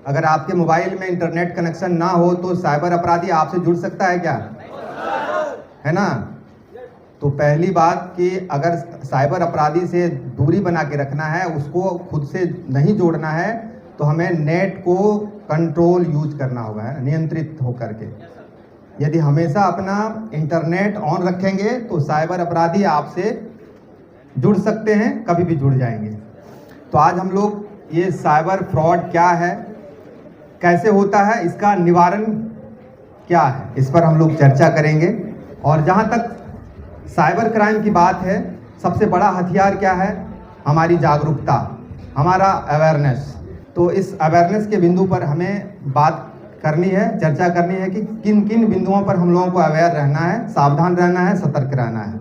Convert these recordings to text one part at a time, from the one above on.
अगर आपके मोबाइल में इंटरनेट कनेक्शन ना हो तो साइबर अपराधी आपसे जुड़ सकता है क्या? है ना? तो पहली बात कि अगर साइबर अपराधी से दूरी बना के रखना है, उसको खुद से नहीं जोड़ना है, तो हमें नेट को कंट्रोल यूज करना होगा, है नियंत्रित होकर के। यदि हमेशा अपना इंटरनेट ऑन रखेंगे तो साइबर अपराधी आपसे जुड़ सकते हैं, कभी भी जुड़ जाएंगे। तो आज हम लोग ये साइबर फ्रॉड क्या है, कैसे होता है, इसका निवारण क्या है, इस पर हम लोग चर्चा करेंगे। और जहाँ तक साइबर क्राइम की बात है, सबसे बड़ा हथियार क्या है? हमारी जागरूकता, हमारा अवेयरनेस। तो इस अवेयरनेस के बिंदु पर हमें बात करनी है, चर्चा करनी है कि किन किन बिंदुओं पर हम लोगों को अवेयर रहना है, सावधान रहना है, सतर्क रहना है।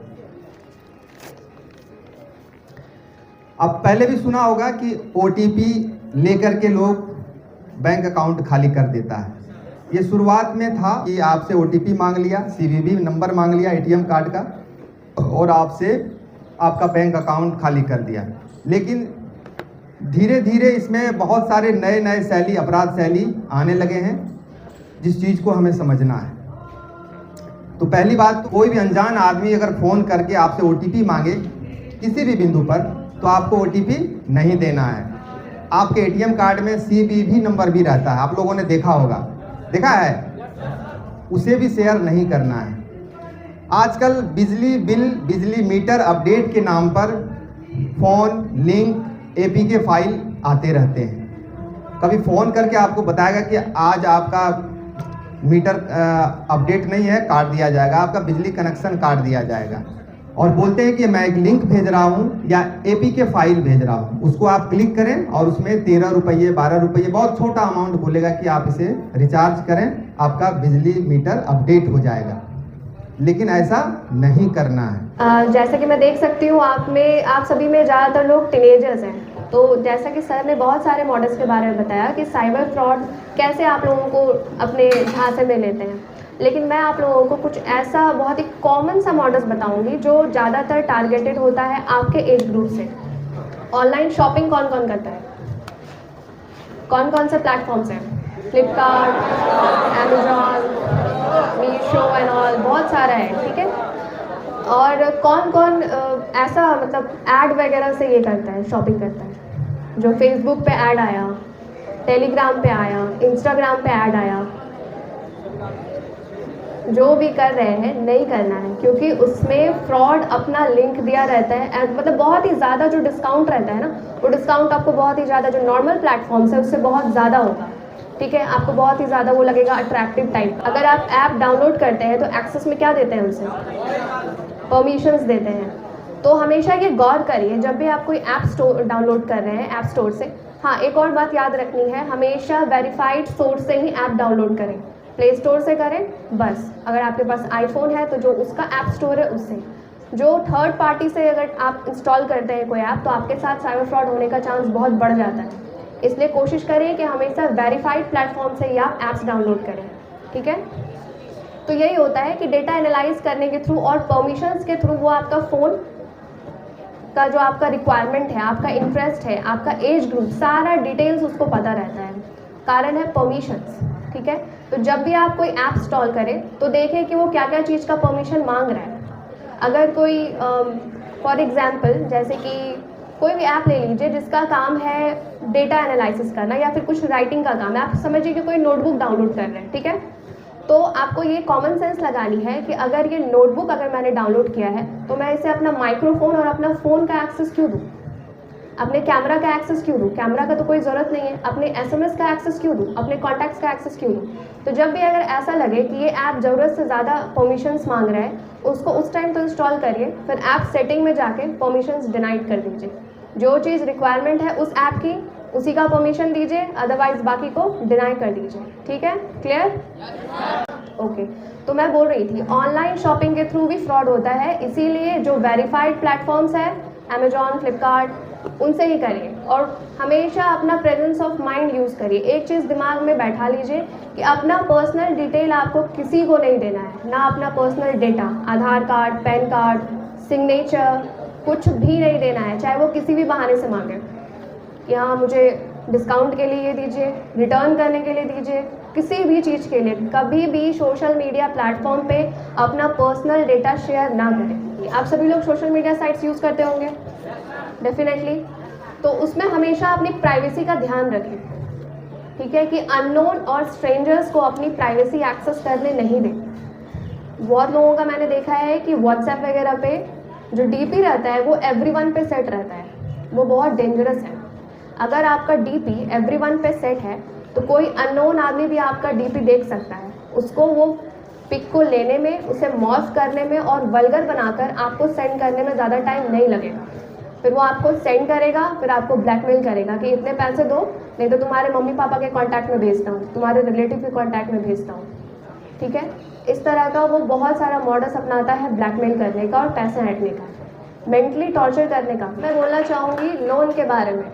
अब पहले भी सुना होगा कि ओटीपी लेकर के लोग बैंक अकाउंट खाली कर देता है। ये शुरुआत में था कि आपसे ओटीपी मांग लिया, सीवीवी नंबर मांग लिया एटीएम कार्ड का, और आपसे आपका बैंक अकाउंट खाली कर दिया। लेकिन धीरे धीरे इसमें बहुत सारे नए नए शैली, अपराध शैली आने लगे हैं, जिस चीज़ को हमें समझना है। तो पहली बात, तो कोई भी अनजान आदमी अगर फ़ोन करके आपसे ओटीपी मांगे किसी भी बिंदु पर, तो आपको ओटीपी नहीं देना है। आपके एटीएम कार्ड में सीवीवी नंबर भी रहता है, आप लोगों ने देखा होगा, देखा है, उसे भी शेयर नहीं करना है। आजकल बिजली बिल, बिजली मीटर अपडेट के नाम पर फ़ोन, लिंक, एपीके फाइल आते रहते हैं। कभी फ़ोन करके आपको बताएगा कि आज आपका मीटर अपडेट नहीं है, काट दिया जाएगा, आपका बिजली कनेक्शन काट दिया जाएगा। और बोलते हैं कि मैं एक लिंक भेज रहा हूँ या एपीके फाइल भेज रहा हूँ, उसको आप क्लिक करें और उसमें 13 रुपये, 12 रुपये, बहुत छोटा अमाउंट बोलेगा कि आप इसे रिचार्ज करें, आपका बिजली मीटर अपडेट हो जाएगा। लेकिन ऐसा नहीं करना है। जैसा कि मैं देख सकती हूँ आप सभी में ज़्यादातर लोग टीनेजर्स हैं। तो जैसा कि सर ने बहुत सारे मॉडल्स के बारे में बताया कि साइबर फ्रॉड कैसे आप लोगों को अपने झांसे में लेते हैं, लेकिन मैं आप लोगों को कुछ ऐसा बहुत ही कॉमन सा मॉडल्स बताऊंगी जो ज़्यादातर टारगेटेड होता है आपके एज ग्रुप से। ऑनलाइन शॉपिंग कौन कौन करता है? कौन कौन से प्लेटफॉर्म्स हैं? Flipkart, Amazon, Meesho and all, बहुत सारा है, ठीक है। और कौन कौन ऐसा मतलब ऐड वगैरह से ये करता है, शॉपिंग करता है? जो फेसबुक पे ऐड आया, टेलीग्राम पे आया, इंस्टाग्राम पे ऐड आया, जो भी कर रहे हैं नहीं करना है, क्योंकि उसमें फ्रॉड अपना लिंक दिया रहता है। मतलब बहुत ही ज़्यादा जो डिस्काउंट रहता है ना, वो डिस्काउंट आपको बहुत ही ज़्यादा जो नॉर्मल प्लेटफॉर्म्स है उससे बहुत ज़्यादा होगा, ठीक है। आपको बहुत ही ज़्यादा वो लगेगा अट्रैक्टिव टाइप। अगर आप ऐप डाउनलोड करते हैं तो एक्सेस में क्या देते हैं उसे? परमिशंस देते हैं। तो हमेशा ये गौर करिए जब भी आप कोई ऐप स्टोर डाउनलोड कर रहे हैं ऐप स्टोर से। हाँ, एक और बात याद रखनी है, हमेशा वेरीफाइड सोर्स से ही ऐप डाउनलोड करें, प्ले स्टोर से करें बस। अगर आपके पास आईफोन है तो जो उसका ऐप स्टोर है उससे। जो थर्ड पार्टी से अगर आप इंस्टॉल करते हैं कोई ऐप, तो आपके साथ साइबर फ्रॉड होने का चांस बहुत बढ़ जाता है। इसलिए कोशिश करें कि हमेशा वेरीफाइड प्लेटफॉर्म से ही आप ऐप्स डाउनलोड करें, ठीक है। तो यही होता है कि डेटा एनालाइज करने के थ्रू और परमिशंस के थ्रू वो आपका फ़ोन का जो आपका रिक्वायरमेंट है, आपका इंटरेस्ट है, आपका एज ग्रुप, सारा डिटेल्स उसको पता रहता है। कारण है परमिशंस, ठीक है। तो जब भी आप कोई ऐप इंस्टॉल करें तो देखें कि वो क्या क्या चीज़ का परमिशन मांग रहा है। अगर कोई फॉर एग्जांपल जैसे कि कोई भी ऐप ले लीजिए जिसका काम है डेटा एनालिसिस करना या फिर कुछ राइटिंग का काम है, आप समझिए कि कोई नोटबुक डाउनलोड कर रहे हैं, ठीक है। तो आपको ये कॉमन सेंस लगानी है कि अगर ये नोटबुक अगर मैंने डाउनलोड किया है तो मैं इसे अपना माइक्रोफोन और अपना फ़ोन का एक्सेस क्यों दूँ? अपने कैमरा का एक्सेस क्यों दूँ? कैमरा का तो कोई ज़रूरत नहीं है। अपने एसएमएस का एक्सेस क्यों दूँ? अपने कॉन्टैक्ट्स का एक्सेस क्यों दूँ? तो जब भी अगर ऐसा लगे कि ये ऐप ज़रूरत से ज़्यादा परमिशंस मांग रहा है, उसको उस टाइम तो इंस्टॉल करिए, फिर ऐप सेटिंग में जाके परमिशंस डिनाइड कर दीजिए। जो चीज़ रिक्वायरमेंट है उस ऐप की उसी का परमिशन दीजिए, अदरवाइज बाकी को डिनाई कर दीजिए, ठीक है। क्लियर? ओके। तो मैं बोल रही थी ऑनलाइन शॉपिंग के थ्रू भी फ्रॉड होता है, इसीलिए जो वेरीफाइड प्लेटफॉर्म्स है अमेजॉन, फ्लिपकार्ट, उनसे ही करिए और हमेशा अपना प्रेजेंस ऑफ माइंड यूज़ करिए। एक चीज़ दिमाग में बैठा लीजिए कि अपना पर्सनल डिटेल आपको किसी को नहीं देना है, ना अपना पर्सनल डेटा, आधार कार्ड, पैन कार्ड, सिग्नेचर, कुछ भी नहीं देना है, चाहे वो किसी भी बहाने से मांगे कि हाँ मुझे डिस्काउंट के लिए ये दीजिए, रिटर्न करने के लिए दीजिए, किसी भी चीज़ के लिए कभी भी सोशल मीडिया प्लेटफॉर्म पे अपना पर्सनल डेटा शेयर ना करें। आप सभी लोग सोशल मीडिया साइट्स यूज़ करते होंगे डेफिनेटली, तो उसमें हमेशा अपनी प्राइवेसी का ध्यान रखें, ठीक है, कि अननोन और स्ट्रेंजर्स को अपनी प्राइवेसी एक्सेस करने नहीं दें। बहुत लोगों का मैंने देखा है कि व्हाट्सएप वगैरह पे जो डीपी रहता है वो एवरीवन पे सेट रहता है, वो बहुत डेंजरस है। अगर आपका डीपी एवरीवन पे सेट है तो कोई अननोन आदमी भी आपका डीपी देख सकता है, उसको वो पिक को लेने में, उसे मॉर्फ करने में और वल्गर बनाकर आपको सेंड करने में ज़्यादा टाइम नहीं लगेगा। फिर वो आपको सेंड करेगा, फिर आपको ब्लैकमेल करेगा कि इतने पैसे दो, नहीं तो तुम्हारे मम्मी पापा के कॉन्टैक्ट में भेजता हूँ, तुम्हारे रिलेटिव के कॉन्टैक्ट में भेजता हूँ, ठीक है। इस तरह का वो बहुत सारा मॉडस अपनाता है ब्लैकमेल करने का और पैसे हटने का, मेंटली टॉर्चर करने का। मैं बोलना चाहूँगी लोन के बारे में।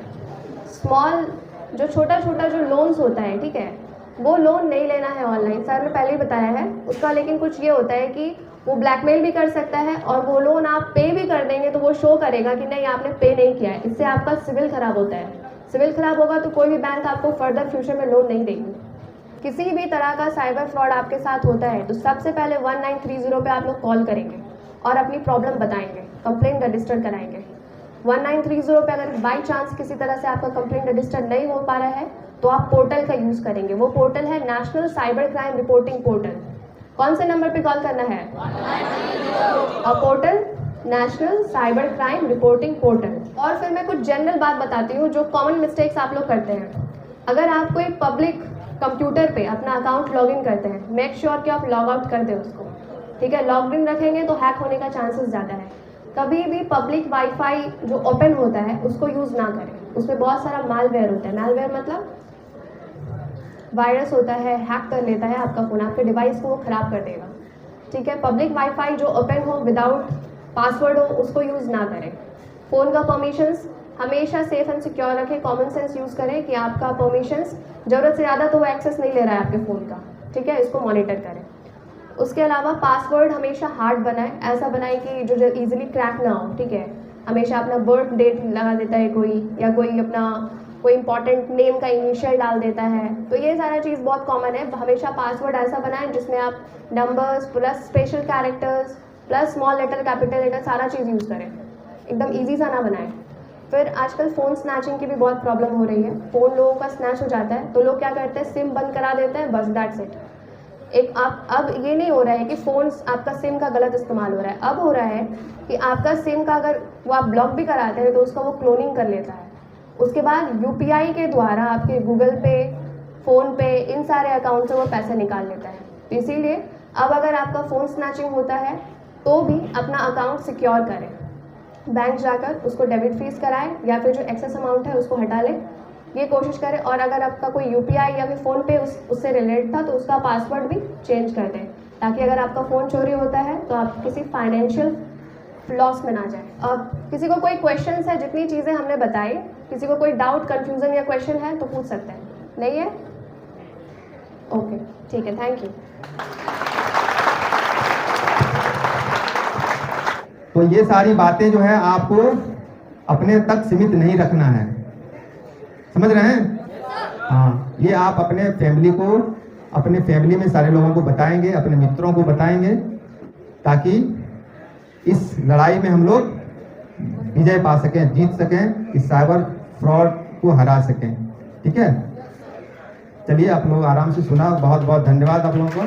स्मॉल जो छोटा जो लोन्स होता है, ठीक है, वो लोन नहीं लेना है ऑनलाइन, सर ने पहले ही बताया है उसका। लेकिन कुछ ये होता है कि वो ब्लैकमेल भी कर सकता है और वो लोन आप पे भी कर देंगे तो वो शो करेगा कि नहीं आपने पे नहीं किया है। इससे आपका सिविल खराब होता है। सिविल खराब होगा तो कोई भी बैंक आपको फर्दर फ्यूचर में लोन नहीं देगी। किसी भी तरह का साइबर फ्रॉड आपके साथ होता है तो सबसे पहले 1930 पे आप लोग कॉल करेंगे और अपनी प्रॉब्लम बताएंगे, कंप्लेंट रजिस्टर कराएंगे। 1930 पे अगर बाई चांस किसी तरह से आपका कंप्लेंट रजिस्टर नहीं हो पा रहा है तो आप पोर्टल का यूज़ करेंगे। वो पोर्टल है national cyber crime reporting portal. कौन से नंबर पे कॉल करना है? और portal national cyber crime reporting portal. और फिर मैं कुछ जनरल बात बताती हूँ जो कॉमन मिस्टेक्स आप लोग करते हैं। अगर आप कोई पब्लिक कंप्यूटर पे अपना अकाउंट लॉगिन करते हैं, मेक श्योर कि आप लॉग आउट कर दें उसको, ठीक है। लॉग इन रखेंगे तो हैक होने का चांसेस ज़्यादा है। कभी भी पब्लिक वाईफाई जो ओपन होता है उसको यूज़ ना करें, उसमें बहुत सारा मालवेयर होता है। मालवेयर मतलब वायरस होता है, हैक कर लेता है आपका फ़ोन, आपके डिवाइस को वो ख़राब कर देगा, ठीक है। पब्लिक वाईफाई जो ओपन हो, विदाउट पासवर्ड हो, उसको यूज़ ना करें। फ़ोन का परमिशंस हमेशा सेफ एंड सिक्योर रखें। कॉमन सेंस यूज़ करें कि आपका परमिशंस ज़रूरत से ज़्यादा तो वो एक्सेस नहीं ले रहा है आपके फ़ोन का, ठीक है, इसको मॉनिटर करें। उसके अलावा पासवर्ड हमेशा हार्ड बनाएं, ऐसा बनाएं कि जो इजीली क्रैक ना हो, ठीक है। हमेशा अपना बर्थ डेट लगा देता है कोई, या कोई अपना कोई इंपॉर्टेंट नेम का इनिशियल डाल देता है, तो ये सारा चीज़ बहुत कॉमन है। हमेशा पासवर्ड ऐसा बनाएं जिसमें आप numbers plus special characters plus small letter capital letter सारा चीज़ यूज़ करें, एकदम ईजी सा ना बनाएं। फिर आजकल फ़ोन स्नैचिंग की भी बहुत प्रॉब्लम हो रही है। फ़ोन लोगों का स्नैच हो जाता है तो लोग क्या करते हैं, सिम बंद करा देते हैं, बस दैट्स इट। एक आप अब ये नहीं हो रहा है कि फ़ोन आपका सिम का गलत इस्तेमाल हो रहा है, अब हो रहा है कि आपका सिम का अगर वो आप ब्लॉक भी कराते हैं तो उसका वो क्लोनिंग कर लेता है। उसके बाद यूपीआई के द्वारा आपके गूगल पे, फ़ोन पे, इन सारे अकाउंट से वो पैसे निकाल लेता है। तो इसीलिए अब अगर आपका फ़ोन स्नैचिंग होता है तो भी अपना अकाउंट सिक्योर करें, बैंक जाकर उसको डेबिट फीस कराएं या फिर जो एक्सेस अमाउंट है उसको हटा लें, ये कोशिश करें। और अगर आपका कोई यूपीआई या फिर फ़ोन पे उससे रिलेटेड था तो उसका पासवर्ड भी चेंज कर दें, ताकि अगर आपका फ़ोन चोरी होता है तो आप किसी फाइनेंशियल लॉस में ना जाए। अब किसी को कोई क्वेश्चन है, जितनी चीज़ें हमने बताई, किसी को कोई डाउट, कन्फ्यूज़न या क्वेश्चन है तो पूछ सकते हैं, नहीं है? ओके, ठीक है, थैंक यू। तो ये सारी बातें जो है आपको अपने तक सीमित नहीं रखना है, समझ रहे हैं? हाँ, ये आप अपने फैमिली में सारे लोगों को बताएंगे, अपने मित्रों को बताएंगे, ताकि इस लड़ाई में हम लोग विजय पा सकें, जीत सकें, इस साइबर फ्रॉड को हरा सकें, ठीक है। चलिए आप लोग आराम से सुना, बहुत बहुत धन्यवाद आप लोगों को।